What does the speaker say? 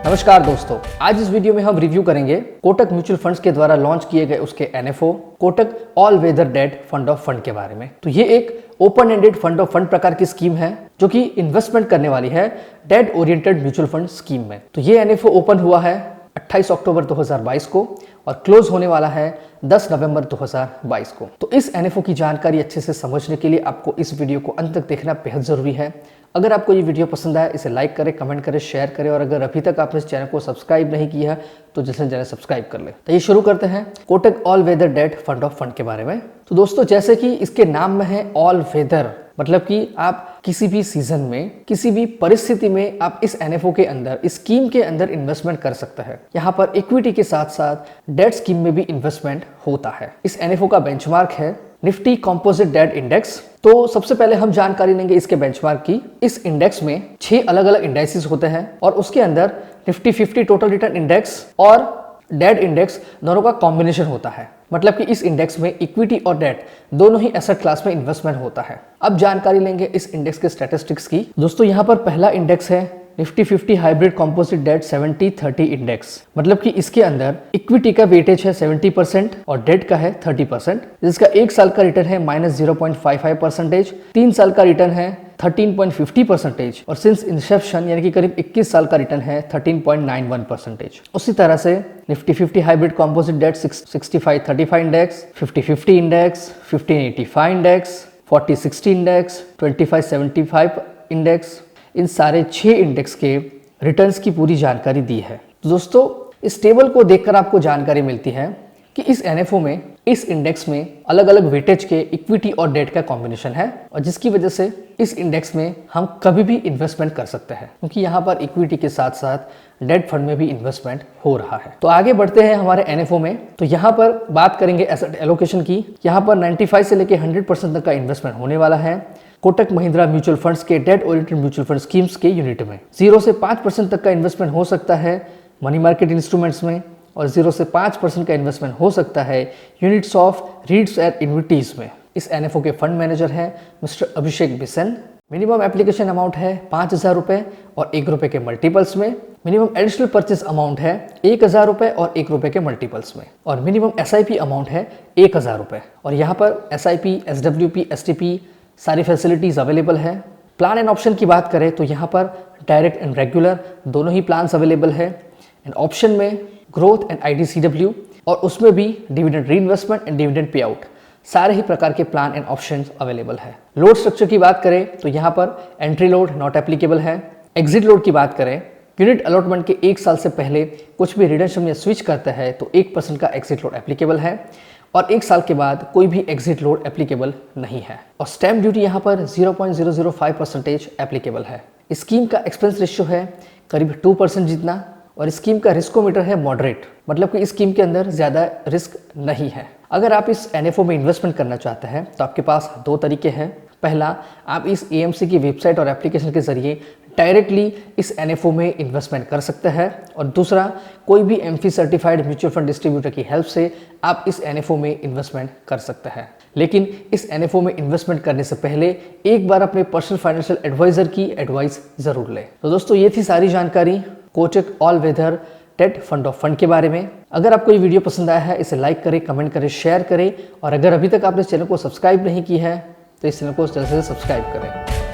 नमस्कार दोस्तों, आज इस वीडियो में हम रिव्यू करेंगे कोटक म्यूचुअल फंड्स के द्वारा लॉन्च किए गए उसके NFO Kotak all weather debt fund of fund के बारे में। तो ये एक open ended fund of fund प्रकार की स्कीम है जो कि इन्वेस्टमेंट करने वाली है date oriented mutual fund scheme में। तो ये एनएफओ ओपन हुआ है 28 अक्टूबर 2022 को और क्लोज होने वाला है 10 नवंबर 2022 को। तो इस एनएफओ की जानकारी अच्छे से समझने के लिए आपको इस वीडियो को अंत तक देखना बेहद जरूरी है। अगर आपको ये वीडियो पसंद आया इसे लाइक करें, कमेंट करें, शेयर करें और अगर अभी तक आपने इस चैनल को सब्सक्राइब नहीं किया है तो जल्द से जल्द सब्सक्राइब कर ले। तो ये शुरू करते हैं Kotak all weather debt fund of fund के बारे में। तो दोस्तों, जैसे कि इसके नाम में है ऑल वेदर, मतलब कि आप किसी भी सीजन में किसी भी परिस्थिति में आप इस एनएफओ के अंदर इस स्कीम के अंदर इन्वेस्टमेंट कर सकते हैं। यहाँ पर इक्विटी के साथ साथ डेट स्कीम में भी इन्वेस्टमेंट होता है। इस एनएफओ का बेंचमार्क है निफ्टी कंपोजिट डेट इंडेक्स। तो सबसे पहले हम जानकारी लेंगे इसके बेंचमार्क की। इस इंडेक्स में 6 अलग अलग इंडेक्सेस होते हैं और उसके अंदर निफ्टी 50 टोटल रिटर्न इंडेक्स और डेट इंडेक्स दोनों का कॉम्बिनेशन होता है। मतलब कि इस इंडेक्स में इक्विटी और डेट दोनों ही एसेट क्लास में इन्वेस्टमेंट होता है। अब जानकारी लेंगे इस इंडेक्स के स्टैटिस्टिक्स की। दोस्तों, यहाँ पर पहला इंडेक्स है Nifty 50 hybrid composite debt 70-30 index. मतलब कि इसके अंदर इक्विटी का वेटेज है 70% और डेट का है 30%, जिसका 1 साल का रिटर्न है -0.55%, 3 साल का रिटर्न है 13.50% और सिंस इंसेप्शन यानी कि करीब 21 साल का रिटर्न है 13.91%। उसी तरह से Nifty 50 hybrid composite debt 65-35 index, 50-50 index, 15-85 index, 40-60 index, 25-75 index, इन सारे 6 इंडेक्स के रिटर्न्स की पूरी जानकारी दी है। तो दोस्तों, इस टेबल को देखकर आपको जानकारी मिलती है कि इस एनएफओ में इस इंडेक्स में अलग अलग वेटेज के इक्विटी और डेट का कॉम्बिनेशन है और जिसकी वजह से इस इंडेक्स में हम कभी भी इन्वेस्टमेंट कर सकते हैं, क्योंकि यहाँ पर इक्विटी के साथ साथ डेट फंड में भी इन्वेस्टमेंट हो रहा है। तो आगे बढ़ते हैं हमारे एनएफओ में। तो यहाँ पर बात करेंगे एसेट एलोकेशन की। यहाँ पर 95 से लेकर 100% तक का इन्वेस्टमेंट होने वाला है कोटक महिंद्रा म्यूचुअल फंड्स के date oriented mutual fund schemes के यूनिट में। 0 से 5% तक का इन्वेस्टमेंट हो सकता है मनी मार्केट इंस्ट्रूमेंट्स में और 0 से 5% का इन्वेस्टमेंट हो सकता है यूनिट्स ऑफ रीट्स एंड इन्विटीज में। इस एनएफओ के फंड मैनेजर हैं मिस्टर अभिषेक बिसेन। मिनिमम एप्लीकेशन अमाउंट है 5,000 रुपए और 1 रुपए के मल्टीपल्स में। मिनिमम एडिशनल परचेज अमाउंट है 1,000 रुपए और 1 रुपए के मल्टीपल्स में और मिनिमम एसआईपी अमाउंट है 1,000 रुपए। और यहाँ पर एसआईपी, एसडब्ल्यूपी, एसटीपी सारी फैसिलिटीज अवेलेबल है। प्लान एंड ऑप्शन की बात करें तो यहाँ पर डायरेक्ट एंड रेगुलर दोनों ही प्लान्स अवेलेबल है। एंड ऑप्शन में ग्रोथ एंड आईडीसीडब्ल्यू और उसमें भी dividend reinvestment and dividend pay out सारे ही प्रकार के प्लान एंड ऑप्शंस अवेलेबल है। लोड स्ट्रक्चर की बात करें तो यहाँ पर एंट्री लोड नॉट एप्लीकेबल है। एग्जिट लोड की बात करें, यूनिट अलॉटमेंट के 1 साल से पहले कुछ भी रिडम्पशन या स्विच करता है तो 1% का एग्जिट लोड एप्लीकेबल है और 1 साल के बाद कोई भी एग्जिट लोड एप्लीकेबल नहीं है। और स्टैम्प ड्यूटी यहाँ पर 0.005% एप्लीकेबल है। स्कीम का एक्सपेंस रेशियो है करीब 2% जितना और स्कीम का रिस्कोमीटर है मॉडरेट, मतलब कि इस स्कीम के अंदर ज़्यादा रिस्क नहीं है। अगर आप इस एनएफओ में इन्वेस्टमेंट करना चाहते हैं तो आपके पास 2 तरीके हैं। पहला, आप इस एएमसी की वेबसाइट और एप्लीकेशन के जरिए डायरेक्टली इस एनएफओ में इन्वेस्टमेंट कर सकते हैं और दूसरा, कोई भी AMFI certified mutual fund distributor की हेल्प से आप इस एनएफओ में इन्वेस्टमेंट कर सकते हैं। लेकिन इस एनएफओ में इन्वेस्टमेंट करने से पहले एक बार अपने पर्सनल फाइनेंशियल एडवाइजर की एडवाइस जरूर लें। तो दोस्तों, ये थी सारी जानकारी Kotak all weather debt fund of fund के बारे में। अगर आपको ये वीडियो पसंद आया है इसे लाइक करें, कमेंट करें, शेयर करें और अगर अभी तक आपने इस चैनल को सब्सक्राइब नहीं की है तो इस चैनल को जल्द से जल्द सब्सक्राइब करें।